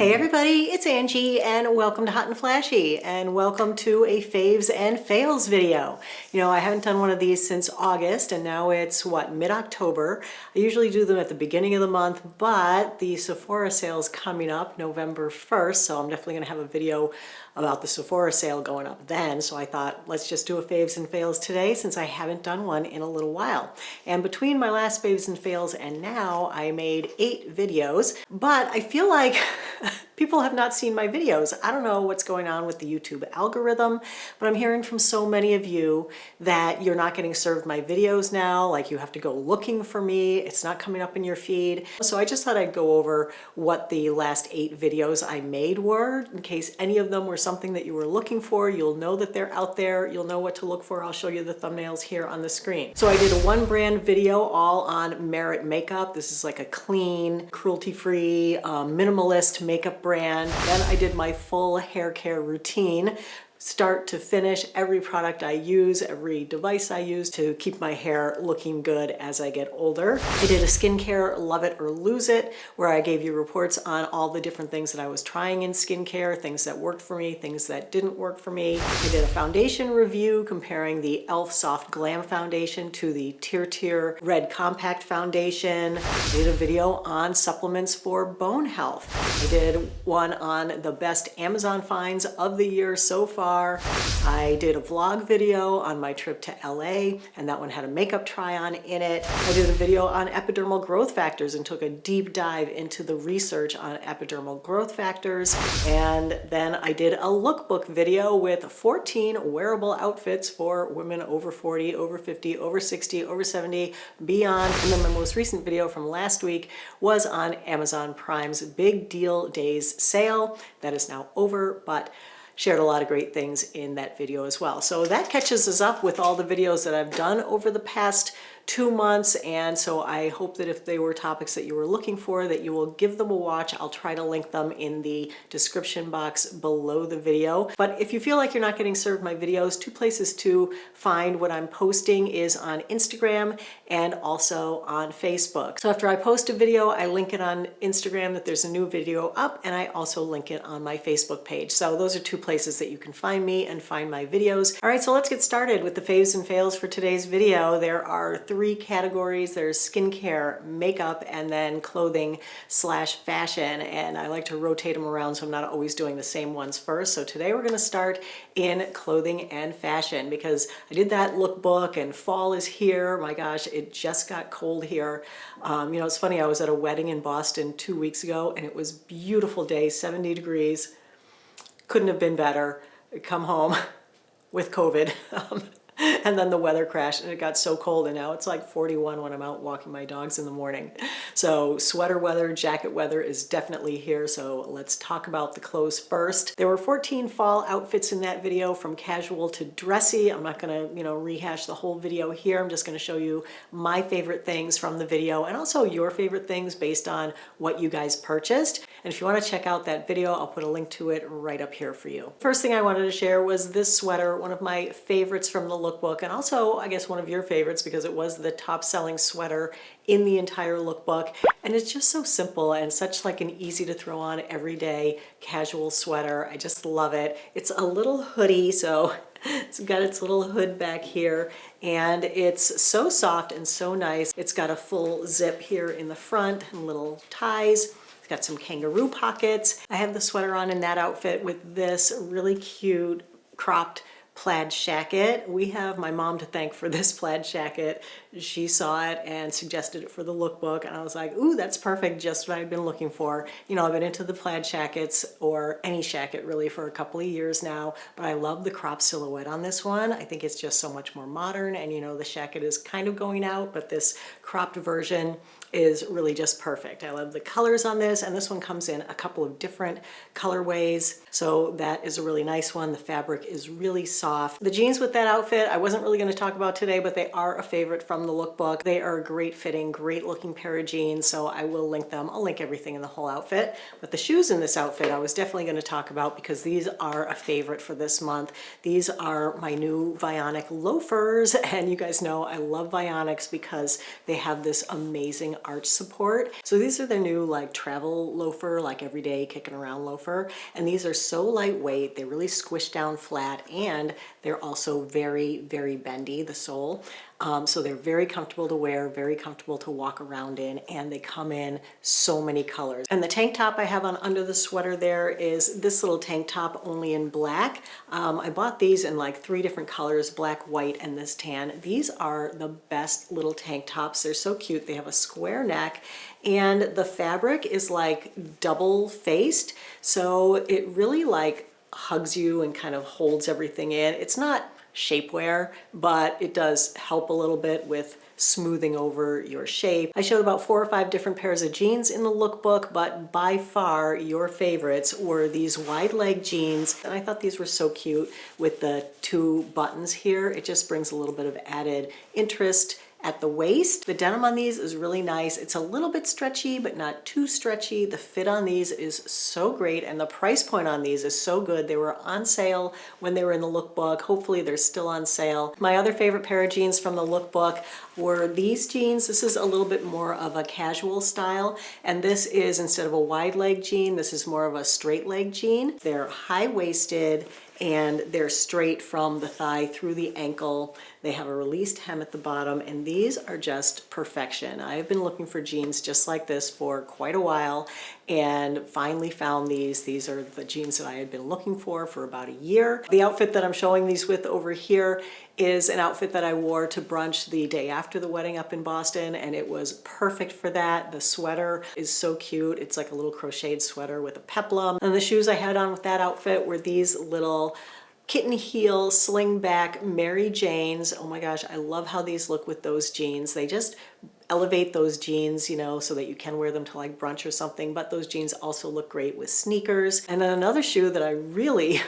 Hey everybody, it's Angie and welcome to Hot and Flashy and welcome to a faves and fails video. You know, I haven't done one of these since August and now it's mid-October. I usually do them at the beginning of the month, but the Sephora sale is coming up November 1st, so I'm definitely going to have a video about the Sephora sale going up then. So I thought, let's just do a faves and fails today since I haven't done one in a little while. And between my last faves and fails and now, I made 8 videos, but I feel like people have not seen my videos. I don't know what's going on with the YouTube algorithm, but I'm hearing from so many of you that you're not getting served my videos now, like you have to go looking for me, it's not coming up in your feed. So I just thought I'd go over what the last 8 videos I made were, in case any of them were something that you were looking for. You'll know that they're out there, you'll know what to look for. I'll show you the thumbnails here on the screen. So I did a one brand video all on Merit makeup. This is like a clean, cruelty-free, minimalist makeup brand. Then I did my full hair care routine, start to finish, every product I use, every device I use to keep my hair looking good as I get older. I did a skincare love it or lose it, where I gave you reports on all the different things that I was trying in skincare, things that worked for me, things that didn't work for me. I did a foundation review comparing the e.l.f. Soft Glam Foundation to the Tear Red Compact Foundation. I did a video on supplements for bone health. I did one on the best Amazon finds of the year so far. I did a vlog video on my trip to LA, and that one had a makeup try-on in it. I did a video on epidermal growth factors and took a deep dive into the research on epidermal growth factors. And then I did a lookbook video with 14 wearable outfits for women over 40, over 50, over 60, over 70, beyond. And then my most recent video from last week was on Amazon Prime's Big Deal Days sale. That is now over, but shared a lot of great things in that video as well. So that catches us up with all the videos that I've done over the past 2 months, and so I hope that if they were topics that you were looking for, that you will give them a watch. I'll try to link them in the description box below the video. But if you feel like you're not getting served my videos, 2 places to find what I'm posting is on Instagram and also on Facebook. So after I post a video, I link it on Instagram that there's a new video up, and I also link it on my Facebook page. So those are 2 places that you can find me and find my videos. All right, so let's get started with the faves and fails for today's video. There are 3 categories. There's skincare, makeup, and then clothing/fashion. And I like to rotate them around so I'm not always doing the same ones first. So today we're going to start in clothing and fashion because I did that lookbook and fall is here. My gosh, it just got cold here. You know, it's funny, I was at a wedding in Boston 2 weeks ago and it was a beautiful day, 70 degrees. Couldn't have been better. I come home with COVID. And then the weather crashed and it got so cold, and now it's like 41 when I'm out walking my dogs in the morning. So sweater weather, jacket weather is definitely here. So let's talk about the clothes first. There were 14 fall outfits in that video, from casual to dressy. I'm not gonna, rehash the whole video here. I'm just gonna show you my favorite things from the video and also your favorite things based on what you guys purchased. And if you want to check out that video, I'll put a link to it right up here for you. First thing I wanted to share was this sweater, one of my favorites from the lookbook, and also I guess one of your favorites because it was the top selling sweater in the entire lookbook. And it's just so simple and such like an easy to throw on everyday casual sweater. I just love it. It's a little hoodie, so it's got its little hood back here, and it's so soft and so nice. It's got a full zip here in the front and little ties. It's got some kangaroo pockets. I have the sweater on in that outfit with this really cute cropped plaid jacket. We have my mom to thank for this plaid jacket. She saw it and suggested it for the lookbook, and I was like, ooh, that's perfect, just what I've been looking for. You know, I've been into the plaid jackets, or any jacket really, for a couple of years now, but I love the crop silhouette on this one. I think it's just so much more modern, and the jacket is kind of going out, but this cropped version is really just perfect. I love the colors on this, and this one comes in a couple of different colorways, so that is a really nice one. The fabric is really soft. The jeans with that outfit, I wasn't really going to talk about today, but they are a favorite from the lookbook. They are a great fitting, great looking pair of jeans, so I will link them. I'll link everything in the whole outfit. But the shoes in this outfit I was definitely going to talk about because these are a favorite for this month. These are my new Vionic loafers, and you guys know I love Vionics because they have this amazing arch support. So these are their new like travel loafer, like everyday kicking around loafer. And these are so lightweight, they really squish down flat, and they're also very, very bendy, the sole. So they're very comfortable to wear, very comfortable to walk around in, and they come in so many colors. And the tank top I have on under the sweater there is this little tank top only in black. I bought these in like 3 different colors, black, white, and this tan. These are the best little tank tops. They're so cute. They have a square neck, and the fabric is like double faced. So it really like hugs you and kind of holds everything in. It's not shapewear, but it does help a little bit with smoothing over your shape. I showed about 4 or 5 different pairs of jeans in the lookbook, but by far your favorites were these wide leg jeans. And I thought these were so cute with the 2 buttons here. It just brings a little bit of added interest at the waist. The denim on these is really nice. It's a little bit stretchy, but not too stretchy. The fit on these is so great, and the price point on these is so good. They were on sale when they were in the lookbook. Hopefully they're still on sale. My other favorite pair of jeans from the lookbook were these jeans. This is a little bit more of a casual style, and this is, instead of a wide leg jean, this is more of a straight leg jean. They're high-waisted, and they're straight from the thigh through the ankle. They have a released hem at the bottom, and these are just perfection. I've been looking for jeans just like this for quite a while and finally found these. These are the jeans that I had been looking for about a year. The outfit that I'm showing these with over here is an outfit that I wore to brunch the day after the wedding up in Boston, and it was perfect for that. The sweater is so cute. It's like a little crocheted sweater with a peplum. And the shoes I had on with that outfit were these little kitten heel sling back Mary Janes. Oh my gosh, I love how these look with those jeans. They just elevate those jeans, you know, so that you can wear them to like brunch or something, but those jeans also look great with sneakers. And then another shoe that I really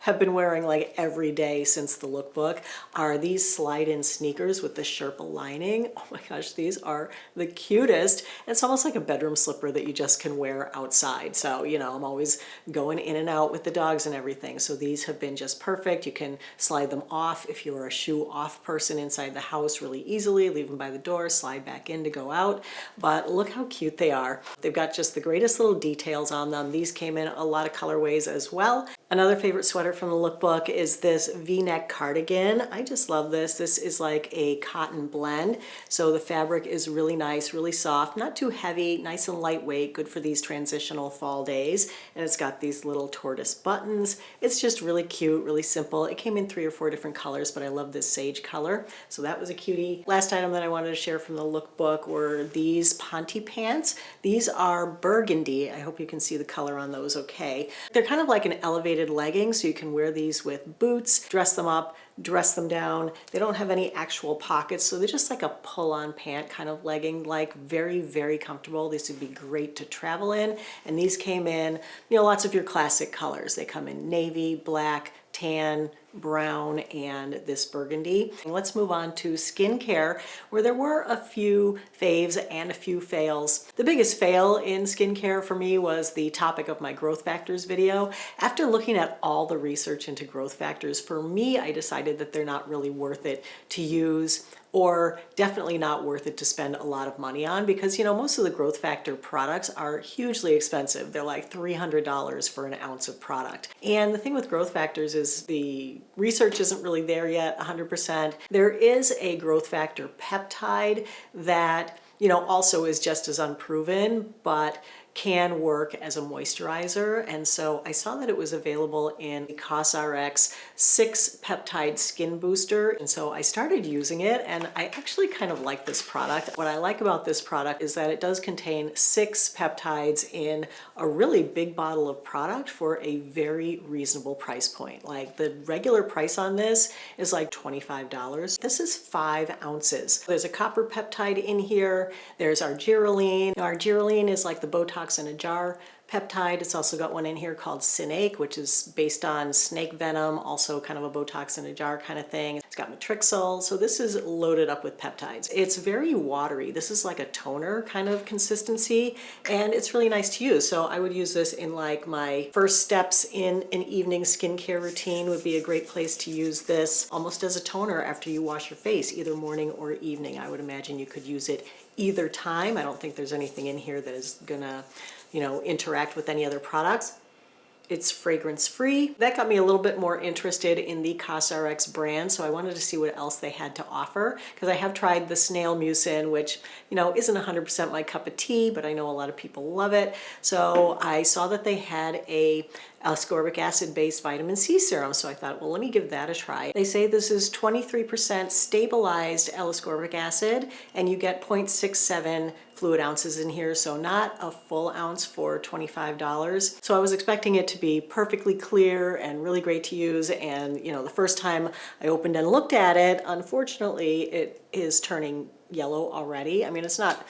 have been wearing like every day since the lookbook are these slide-in sneakers with the Sherpa lining. Oh my gosh, these are the cutest. It's almost like a bedroom slipper that you just can wear outside. So, you know, I'm always going in and out with the dogs and everything. So these have been just perfect. You can slide them off if you're a shoe off person inside the house really easily, leave them by the door, slide back in to go out. But look how cute they are. They've got just the greatest little details on them. These came in a lot of colorways as well. Another favorite sweater from the lookbook is this V-neck cardigan. I just love this. This is like a cotton blend. So the fabric is really nice, really soft, not too heavy, nice and lightweight, good for these transitional fall days. And it's got these little tortoise buttons. It's just really cute, really simple. It came in 3 or 4 different colors, but I love this sage color. So that was a cutie. Last item that I wanted to share from the lookbook were these Ponte pants. These are burgundy. I hope you can see the color on those okay. They're kind of like an elevated leggings, so you can wear these with boots, dress them up, dress them down. They don't have any actual pockets, so they're just like a pull-on pant kind of legging, like very, very comfortable. These would be great to travel in, and these came in, you know, lots of your classic colors. They come in navy, black, tan, brown, and this burgundy. Let's move on to skincare, where there were a few faves and a few fails. The biggest fail in skincare for me was the topic of my growth factors video. After looking at all the research into growth factors, for me, I decided that they're not really worth it to use, or definitely not worth it to spend a lot of money on, because, you know, most of the growth factor products are hugely expensive. They're like $300 for an ounce of product. And the thing with growth factors is the research isn't really there yet 100%. There is a growth factor peptide that, you know, also is just as unproven, but can work as a moisturizer. And so I saw that it was available in the COSRX 6 peptide skin booster. And so I started using it, and I actually kind of like this product. What I like about this product is that it does contain 6 peptides in a really big bottle of product for a very reasonable price point. Like the regular price on this is like $25. This is 5 ounces. There's a copper peptide in here. There's argireline. Now, argireline is like the Botox in a jar peptide. It's also got one in here called Synake, which is based on snake venom, also kind of a Botox in a jar kind of thing. It's got matrixyl, so this is loaded up with peptides. It's very watery. This is like a toner kind of consistency, and it's really nice to use. So I would use this in like my first steps in an evening skincare routine. Would be a great place to use this almost as a toner after you wash your face, either morning or evening. I would imagine you could use it either time. I don't think there's anything in here that is gonna, interact with any other products. It's fragrance free. That got me a little bit more interested in the CosRx brand, so I wanted to see what else they had to offer, because I have tried the snail mucin, which isn't 100% my cup of tea, but I know a lot of people love it. So I saw that they had a ascorbic acid based vitamin C serum, so I thought, well, let me give that a try. They say this is 23% stabilized L-ascorbic acid, and you get 0.67 fluid ounces in here, so not a full ounce for $25. So I was expecting it to be perfectly clear and really great to use, and the first time I opened and looked at it, unfortunately, it is turning yellow already. I mean, it's not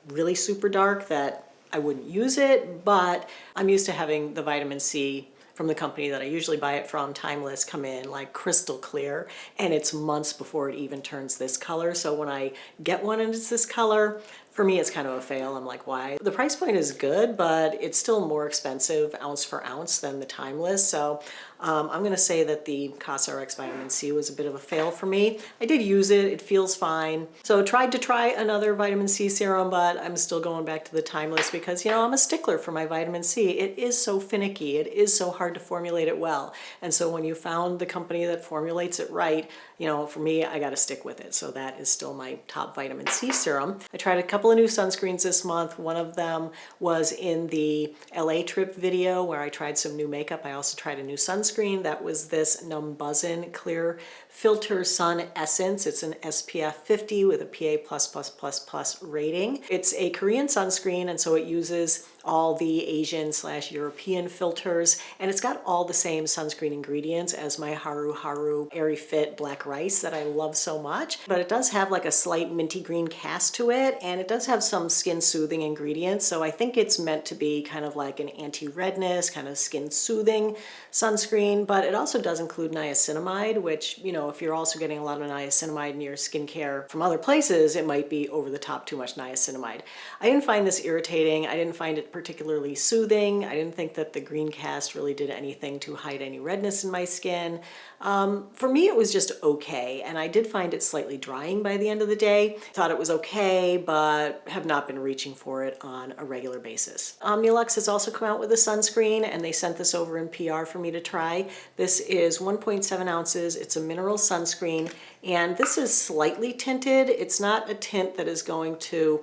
really super dark that I wouldn't use it, but I'm used to having the vitamin C from the company that I usually buy it from, Timeless, come in like crystal clear, and it's months before it even turns this color. So when I get one and it's this color, for me it's kind of a fail. I'm like, why? The price point is good, but it's still more expensive ounce for ounce than the Timeless. So I'm gonna say that the CosRx Vitamin C was a bit of a fail for me. I did use it, it feels fine. So tried to try another vitamin C serum, but I'm still going back to the Timeless because, I'm a stickler for my vitamin C. It is so finicky, it is so hard to formulate it well. And so when you found the company that formulates it right, for me, I gotta stick with it. So that is still my top vitamin C serum. I tried a couple of new sunscreens this month. One of them was in the LA trip video where I tried some new makeup. I also tried a new sunscreen. That was this Numbuzzin Clear Filter Sun Essence. It's an SPF 50 with a PA++++ rating. It's a Korean sunscreen, and so it uses all the Asian/European filters, and it's got all the same sunscreen ingredients as my Haru Haru Airy Fit Black Rice that I love so much. But it does have like a slight minty green cast to it, and it does have some skin soothing ingredients, so I think it's meant to be kind of like an anti-redness, kind of skin soothing sunscreen, but it also does include niacinamide, which, if you're also getting a lot of niacinamide in your skincare from other places, it might be over the top too much niacinamide. I didn't find this irritating. I didn't find it particularly soothing. I didn't think that the green cast really did anything to hide any redness in my skin. For me, it was just okay, and I did find it slightly drying by the end of the day. Thought it was okay, but have not been reaching for it on a regular basis. Omnilux has also come out with a sunscreen, and they sent this over in PR for me to try. This is 1.7 ounces. It's a mineral sunscreen, and this is slightly tinted. It's not a tint that is going to,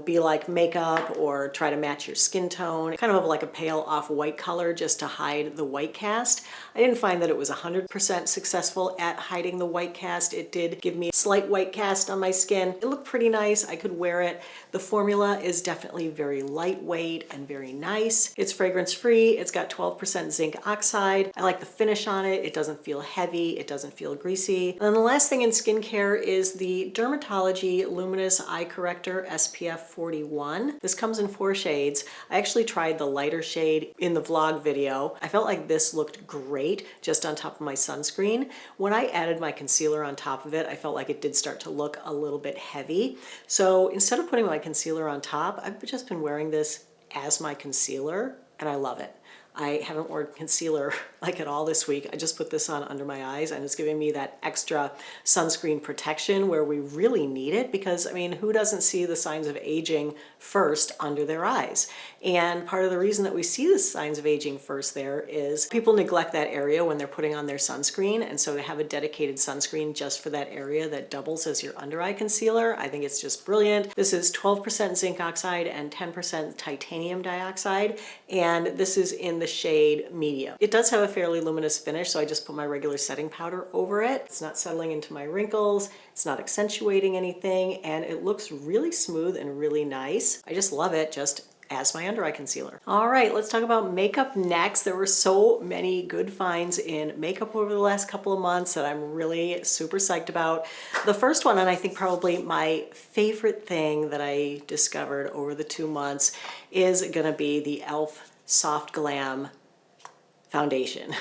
be like makeup or try to match your skin tone. Kind of like a pale off-white color just to hide the white cast. I didn't find that it was 100% successful at hiding the white cast. It did give me a slight white cast on my skin. It looked pretty nice. I could wear it. The formula is definitely very lightweight and very nice. It's fragrance free. It's got 12% zinc oxide. I like the finish on it. It doesn't feel heavy. It doesn't feel greasy. And then the last thing in skincare is the Dermatology Luminous Eye Corrector SPF 41. This comes in 4 shades. I actually tried the lighter shade in the vlog video. I felt like this looked great just on top of my sunscreen. When I added my concealer on top of it, I felt like it did start to look a little bit heavy. So instead of putting my concealer on top, I've just been wearing this as my concealer, and I love it. I haven't worn concealer like at all this week. I just put this on under my eyes, and it's giving me that extra sunscreen protection where we really need it, because who doesn't see the signs of aging first under their eyes? And part of the reason that we see the signs of aging first there is people neglect that area when they're putting on their sunscreen, and so to have a dedicated sunscreen just for that area that doubles as your under eye concealer, I think it's just brilliant. This is 12% zinc oxide and 10% titanium dioxide, and this is in the shade medium. It does have a fairly luminous finish, so I just put my regular setting powder over it. It's not settling into my wrinkles, it's not accentuating anything, and it looks really smooth and really nice. I just love it just as my under eye concealer. All right, let's talk about makeup next. There were so many good finds in makeup over the last couple of months that I'm really super psyched about. The first one, and I think probably my favorite thing that I discovered over the 2 months, is gonna be the e.l.f. Soft Glam foundation.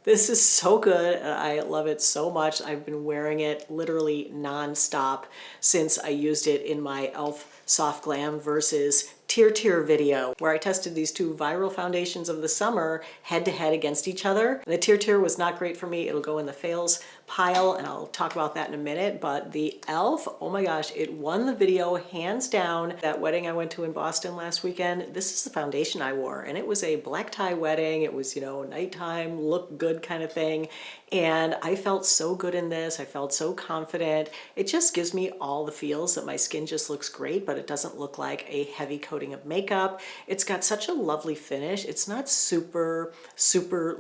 This is so good. I love it so much. I've been wearing it literally non-stop since I used it in my e.l.f. Soft Glam versus tier video where I tested these two viral foundations of the summer head to head against each other. And the tier was not great for me. It'll go in the fails pile and I'll talk about that in a minute. But the e.l.f., oh my gosh, it won the video hands down. That wedding I went to in Boston last weekend, this is the foundation I wore, and it was a black tie wedding. It was, you know, nighttime, look good kind of thing. And I felt so good in this. I felt so confident. It just gives me all the feels that my skin just looks great, but it doesn't look like a heavy coating of makeup. It's got such a lovely finish. It's not super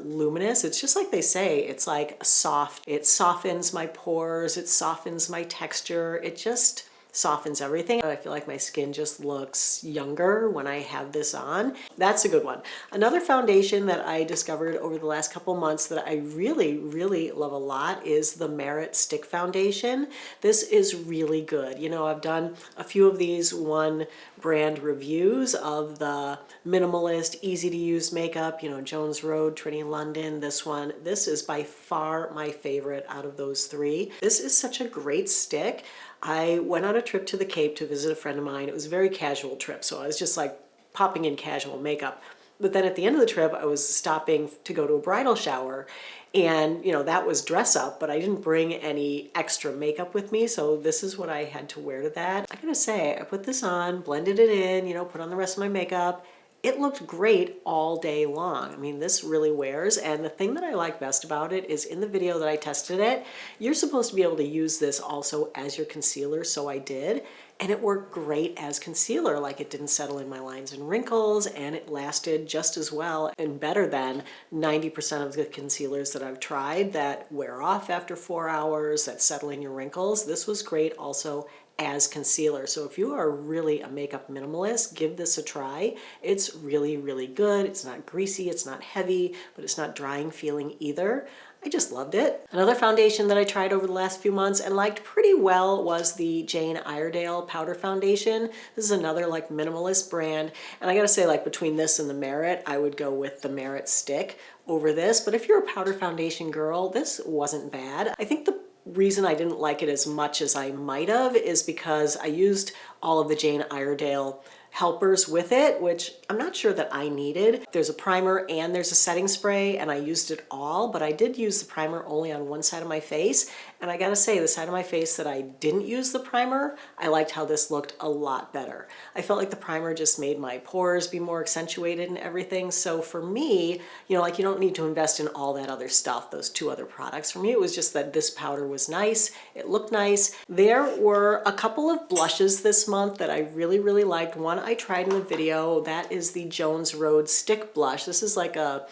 luminous. It's just like they say, it's like soft. It softens my pores. It softens my texture. It just softens everything. I feel like my skin just looks younger when I have this on. That's a good one. Another foundation that I discovered over the last couple months that I really love a lot is the Merit Stick Foundation. This is really good. You know, I've done a few of these one brand reviews of the minimalist, easy to use makeup, you know, Jones Road, Trinity London, this one. This is by far my favorite out of those three. This is such a great stick. I went on a trip to the Cape to visit a friend of mine. It was a very casual trip, so I was just like popping in casual makeup. But then at the end of the trip, I was stopping to go to a bridal shower, and you know, that was dress up, but I didn't bring any extra makeup with me, so this is what I had to wear to that. I gotta say, I put this on, blended it in, you know, put on the rest of my makeup. It looked great all day long. I mean, this really wears, and the thing that I like best about it is in the video that I tested it, you're supposed to be able to use this also as your concealer, so I did, and it worked great as concealer. Like, it didn't settle in my lines and wrinkles, and it lasted just as well and better than 90% of the concealers that I've tried that wear off after 4 hours, that settle in your wrinkles. This was great also as concealer. So if you are really a makeup minimalist, give this a try. It's really good. It's not greasy, it's not heavy, but it's not drying feeling either. I just loved it. Another foundation that I tried over the last few months and liked pretty well was the Jane Iredale powder foundation. This is another like minimalist brand. And I gotta say, like, between this and the Merit, I would go with the Merit Stick over this. But if you're a powder foundation girl, this wasn't bad. I think the reason I didn't like it as much as I might have is because I used all of the Jane Iredale helpers with it, which I'm not sure that I needed. There's a primer and there's a setting spray, and I used it all, but I did use the primer only on one side of my face. And I gotta say, the side of my face that I didn't use the primer, I liked how this looked a lot better. I felt like the primer just made my pores be more accentuated and everything. So for me, you know, like, you don't need to invest in all that other stuff, those two other products. For me, it was just that this powder was nice. It looked nice. There were a couple of blushes this month that I really liked. One I tried in the video, that is the Jones Road Stick Blush. This is like a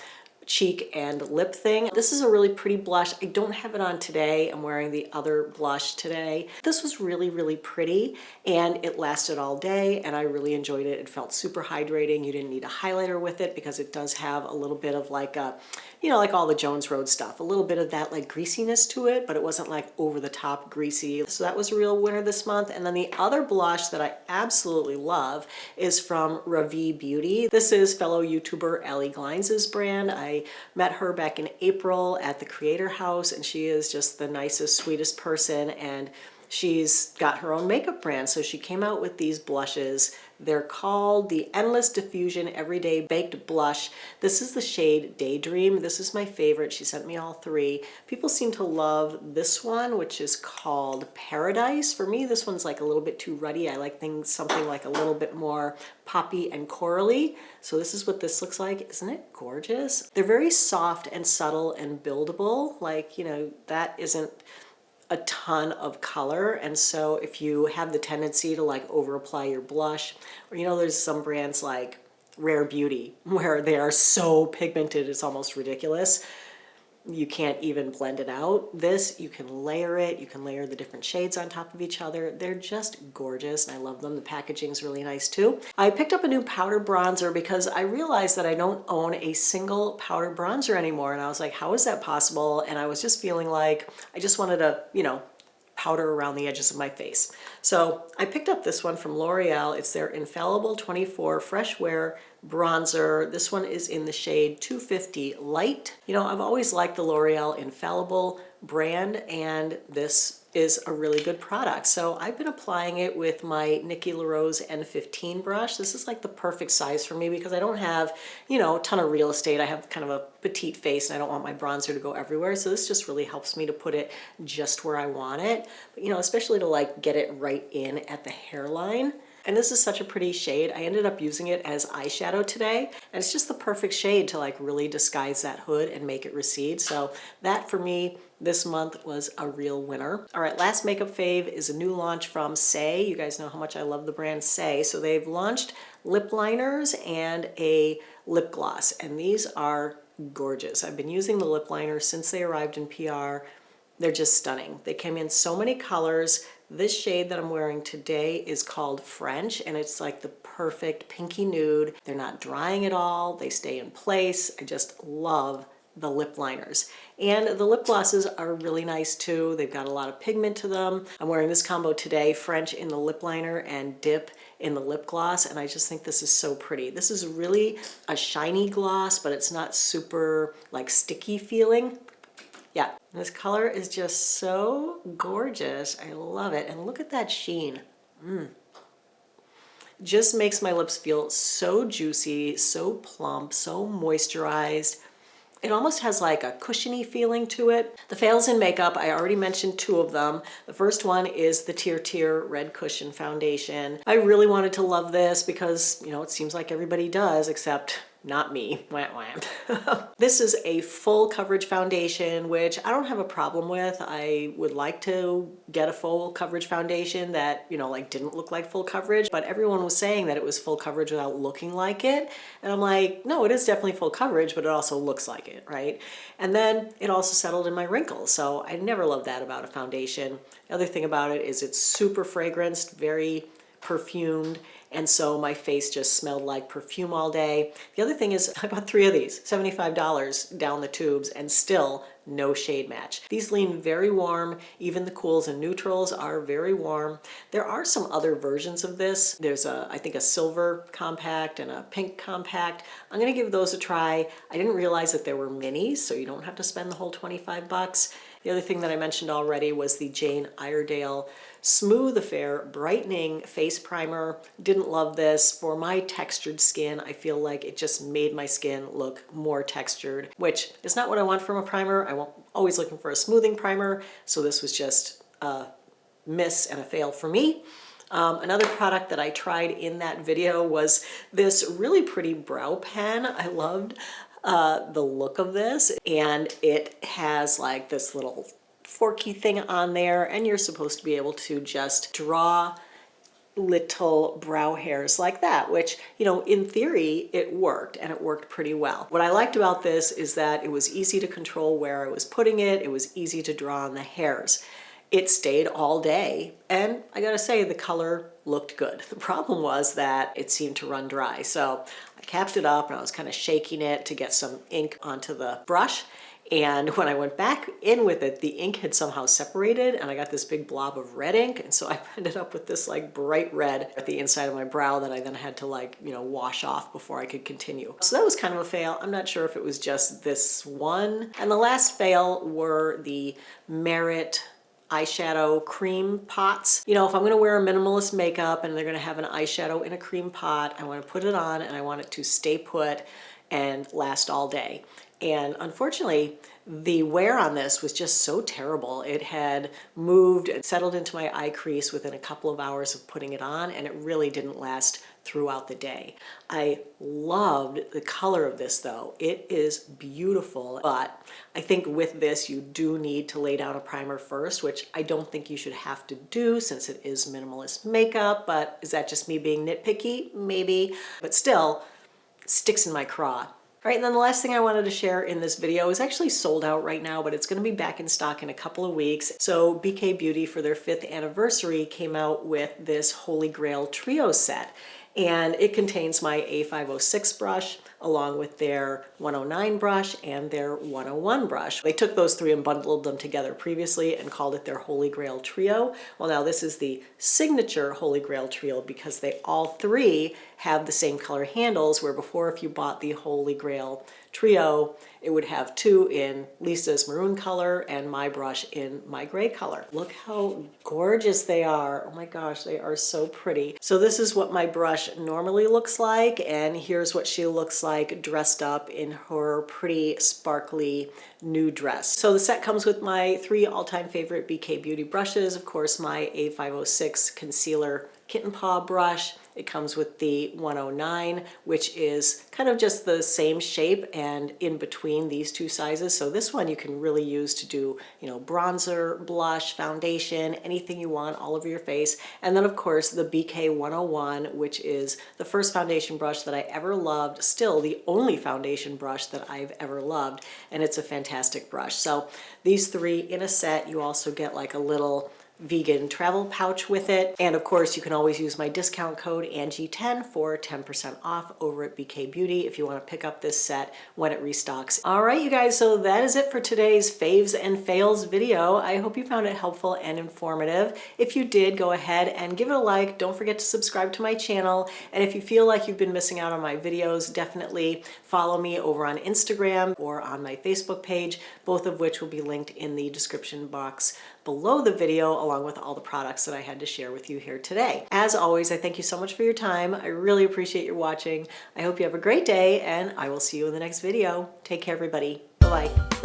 cheek and lip thing. This is a really pretty blush. I don't have it on today. I'm wearing the other blush today. This was really pretty, and it lasted all day, and I really enjoyed it. It felt super hydrating. You didn't need a highlighter with it because it does have a little bit of like a, you know, like all the Jones Road stuff, a little bit of that like greasiness to it, but it wasn't like over the top greasy. So that was a real winner this month. And then the other blush that I absolutely love is from Ravi Beauty. This is fellow YouTuber Allie Glines' brand. I met her back in April at the Creator House, and she is just the nicest, sweetest person, and she's got her own makeup brand. So she came out with these blushes. They're called the Endless Diffusion Everyday Baked Blush. This is the shade Daydream. This is my favorite. She sent me all three. People seem to love this one, which is called Paradise. For me, this one's like a little bit too ruddy. I like things, something like a little bit more poppy and corally. So this is what this looks like. Isn't it gorgeous? They're very soft and subtle and buildable. Like, you know, that isn't a ton of color, and so if you have the tendency to like over apply your blush, or, you know, there's some brands like Rare Beauty where they are so pigmented it's almost ridiculous. You can't even blend it out. This, you can layer it, you can layer the different shades on top of each other. They're just gorgeous, and I love them. The packaging's really nice too. I picked up a new powder bronzer because I realized that I don't own a single powder bronzer anymore, and I was like, how is that possible? And I was just feeling like I just wanted to, you know, powder around the edges of my face. So I picked up this one from L'Oreal. It's their Infallible 24 Fresh Wear Bronzer. This one is in the shade 250 Light. You know, I've always liked the L'Oreal Infallible brand, and this is a really good product. So I've been applying it with my Nikki LaRose N15 brush. This is like the perfect size for me because I don't have, you know, a ton of real estate. I have kind of a petite face and I don't want my bronzer to go everywhere. So this just really helps me to put it just where I want it. But, you know, especially to like get it right in at the hairline. And this is such a pretty shade. I ended up using it as eyeshadow today, and it's just the perfect shade to like really disguise that hood and make it recede. So that for me this month was a real winner. All right, last makeup fave is a new launch from Saie. You guys know how much I love the brand Saie. So they've launched lip liners and a lip gloss, and these are gorgeous. I've been using the lip liner since they arrived in PR. They're just stunning. They came in so many colors. This shade that I'm wearing today is called French, and it's like the perfect pinky nude. They're not drying at all. They stay in place. I just love the lip liners. And the lip glosses are really nice too. They've got a lot of pigment to them. I'm wearing this combo today, French in the lip liner and dip in the lip gloss, and I just think this is so pretty. This is really a shiny gloss, but it's not super like sticky feeling. Yeah, this color is just so gorgeous. I love it. And look at that sheen. Just makes my lips feel so juicy, so plump, so moisturized. It almost has like a cushiony feeling to it. The fails in makeup, I already mentioned two of them. The first one is the Tier Red Cushion Foundation. I really wanted to love this because, you know, it seems like everybody does, except not me. Wah, wah. This is a full coverage foundation, which I don't have a problem with. I would like to get a full coverage foundation that, you know, like didn't look like full coverage, but everyone was saying that it was full coverage without looking like it. And I'm like, no, it is definitely full coverage, but it also looks like it, right? And then it also settled in my wrinkles. So I never loved that about a foundation. The other thing about it is it's super fragranced, very perfumed, and so my face just smelled like perfume all day. The other thing is I bought 3 of these, $75 down the tubes, and still no shade match. These lean very warm. Even the cools and neutrals are very warm. There are some other versions of this. There's I think a silver compact and a pink compact. I'm gonna give those a try. I didn't realize that there were minis, so you don't have to spend the whole 25 bucks. The other thing that I mentioned already was the Jane Iredale Smooth Affair Brightening Face Primer. Didn't love this. For my textured skin, I feel like it just made my skin look more textured, which is not what I want from a primer. I'm always looking for a smoothing primer, so this was just a miss and a fail for me. Another product that I tried in that video was this really pretty brow pen. I loved the look of this, and it has like this little forky thing on there, and you're supposed to be able to just draw little brow hairs like that, which, you know, in theory it worked, and it worked pretty well. What I liked about this is that it was easy to control where I was putting it. It was easy to draw on the hairs. It stayed all day, and I gotta say the color looked good. The problem was that it seemed to run dry, so I capped it up and I was kind of shaking it to get some ink onto the brush. And when I went back in with it, the ink had somehow separated, and I got this big blob of red ink, and so I ended up with this like bright red at the inside of my brow that I then had to like, you know, wash off before I could continue. So that was kind of a fail. I'm not sure if it was just this one. And the last fail were the Merit eyeshadow cream pots. You know, if I'm gonna wear a minimalist makeup and they're gonna have an eyeshadow in a cream pot, I wanna put it on and I want it to stay put and last all day. And unfortunately, the wear on this was just so terrible. It had moved and settled into my eye crease within a couple of hours of putting it on, and it really didn't last throughout the day. I loved the color of this though. It is beautiful, but I think with this you do need to lay down a primer first, which I don't think you should have to do since it is minimalist makeup, but is that just me being nitpicky? Maybe, but still, it sticks in my craw. All right, and then the last thing I wanted to share in this video is actually sold out right now, but it's gonna be back in stock in a couple of weeks. So BK Beauty, for their 5th anniversary, came out with this Holy Grail Trio set. And it contains my A506 brush, along with their 109 brush and their 101 brush. They took those 3 and bundled them together previously and called it their Holy Grail Trio. Well, now this is the signature Holy Grail Trio because they all 3 have the same color handles, where before if you bought the Holy Grail trio, it would have two in Lisa's maroon color and my brush in my gray color. Look how gorgeous they are. Oh my gosh, they are so pretty. So this is what my brush normally looks like, and here's what she looks like dressed up in her pretty sparkly new dress. So the set comes with my 3 all-time favorite BK Beauty brushes. Of course, my A506 concealer kitten paw brush. It comes with the 109, which is kind of just the same shape and in between these two sizes. So this one you can really use to do, you know, bronzer, blush, foundation, anything you want all over your face. And then of course the BK 101, which is the first foundation brush that I ever loved, still the only foundation brush that I've ever loved, and it's a fantastic brush. So these 3 in a set. You also get like a little vegan travel pouch with it. And of course, you can always use my discount code Angie10 for 10% off over at BK Beauty if you want to pick up this set when it restocks. All right, you guys, so that is it for today's faves and fails video. I hope you found it helpful and informative. If you did, go ahead and give it a like. Don't forget to subscribe to my channel. And if you feel like you've been missing out on my videos, definitely follow me over on Instagram or on my Facebook page, both of which will be linked in the description box below the video, along with all the products that I had to share with you here today. As always, I thank you so much for your time. I really appreciate your watching. I hope you have a great day, and I will see you in the next video. Take care, everybody. Bye-bye.